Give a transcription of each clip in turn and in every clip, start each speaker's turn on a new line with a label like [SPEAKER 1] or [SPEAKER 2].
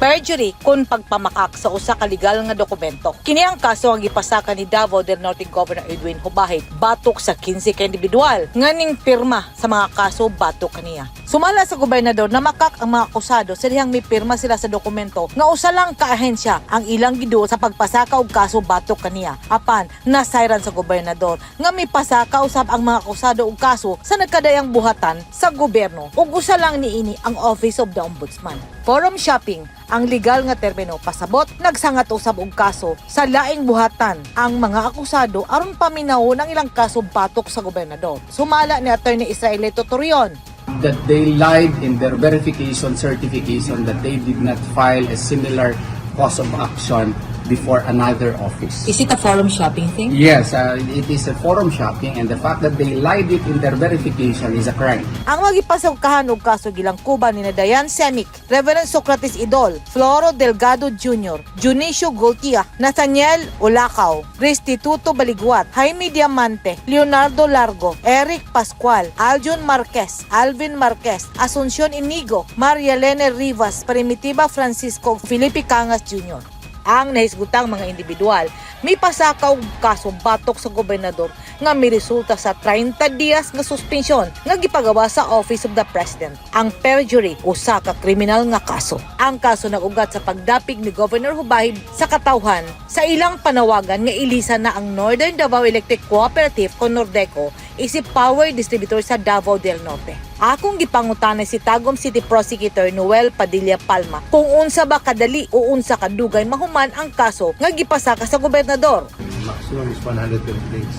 [SPEAKER 1] perjury kun pagpamakak sa usa ka legal nga dokumento. Kini ang kaso ang gipasaka ni Davao del Norte Governor Edwin Hubahid batok sa 15 ka individual nga ning pirma sa mga kaso batok kaniya. Sumala sa gobernador na makak ang mga akusado sa dihang may pirma sila sa dokumento nga usa lang ka ahensya ang ilang giduol sa pagpasaka og kaso batok kaniya. Apan nasayran sa gobernador nga may pasaka usab ang mga akusado og kaso sa nagkadayang buhatan sa gobyerno ug usa lang niini ang Office of the Ombudsman. Forum shopping ang legal nga termino pasabot nagsangat usab og kaso sa laing buhatan ang mga akusado aron paminawon ang ilang kaso batok sa gobernador. Sumala ni Attorney Israelito Torion
[SPEAKER 2] that they lied in their verification certification that they did not file a similar cause of action before another office.
[SPEAKER 1] Is it a forum shopping thing?
[SPEAKER 2] Yes, it is a forum shopping, and the fact that they lied it in their verification is a crime.
[SPEAKER 1] Ang magipasagkahan og kaso gilangkuban ni Dayan Semic, Reverend Socrates Idol, Floro Delgado Jr., Junicio Goltia, Nathaniel Olacao, Restituto Baliguat, Jaime Diamante, Leonardo Largo, Eric Pascual, Aljon Marquez, Alvin Marquez, Asuncion Inigo, Maria Elena Rivas, Primitiva Francisco, Felipe Cangas Jr. Ang nahisgutang mga individual may pasakaw kaso batok sa gobernador nga may resulta sa 30 dias nga suspensyon nga gipagawa sa Office of the President. Ang perjury usa ka kriminal nga kaso. Ang kaso nagugat sa pagdapig ni Governor Hubahid sa katawhan sa ilang panawagan nga ilisan na ang Northern Davao Electric Cooperative o Nordeco isip power distributor sa Davao del Norte. Akong gipangutanay si Tagum City Prosecutor Noel Padilla Palma kung unsa ba kadali o unsa kadugay mahuman ang kaso nga gipasaka sa gobernador.
[SPEAKER 3] Maximum is 120 days.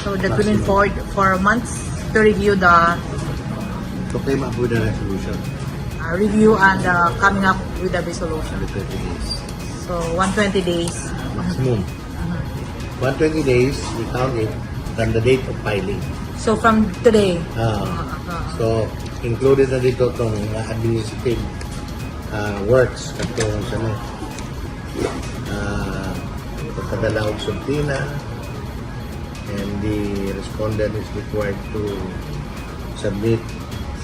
[SPEAKER 1] So that within 4 months to review the
[SPEAKER 3] To came up with a resolution,
[SPEAKER 1] review and coming up with a resolution.
[SPEAKER 3] 120 days.
[SPEAKER 1] So 120 days.
[SPEAKER 3] Maximum. 120 days, we count it from the date of filing.
[SPEAKER 1] So from today.
[SPEAKER 3] So, included na dito itong administrative works katulong sa pagkadala og subtina, and the respondent is required to submit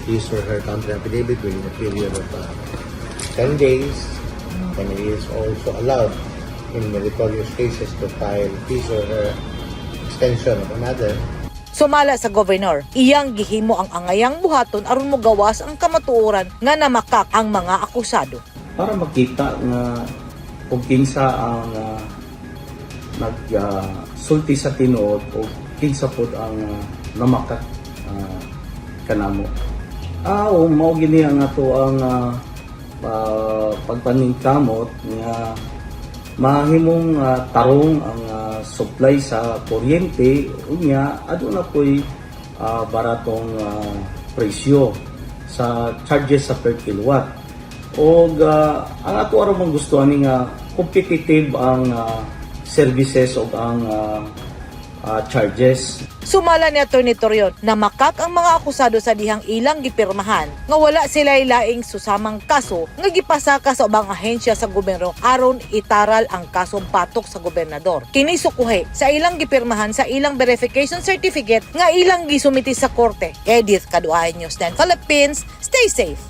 [SPEAKER 3] his or her counter affidavit within a period of 10 days, and he is also allowed in meritorious cases to file his or her extension of another.
[SPEAKER 1] Sumala sa gobernador, iyang gihimo ang angayang buhaton aron mogawas ang kamatuoran nga namakak ang mga akusado.
[SPEAKER 4] Para makita nga kung kinsa ang nagsulti sa tinuod o kinsa pod ang namakak kanamo. O mao gini ang ato ang pagpaningkamot nga mahimong tarong ang supply sa kuryente unya aduna po'y baratong presyo sa charges sa per kilowatt. O ang ato araw mong gusto ani nga competitive ang services o ang charges.
[SPEAKER 1] Sumala ni Atty. Torion na makak ang mga akusado sa dihang ilang gipirmahan nga wala sila laing susamang kaso nga gipasaka sa ubang ahensya sa gobyerno aron itaral ang kasong patok sa gobernador. Kini sukuhe sa ilang gipirmahan sa ilang verification certificate nga ilang gisumiti sa korte. Edith Caduaje, News 10 Philippines, stay safe.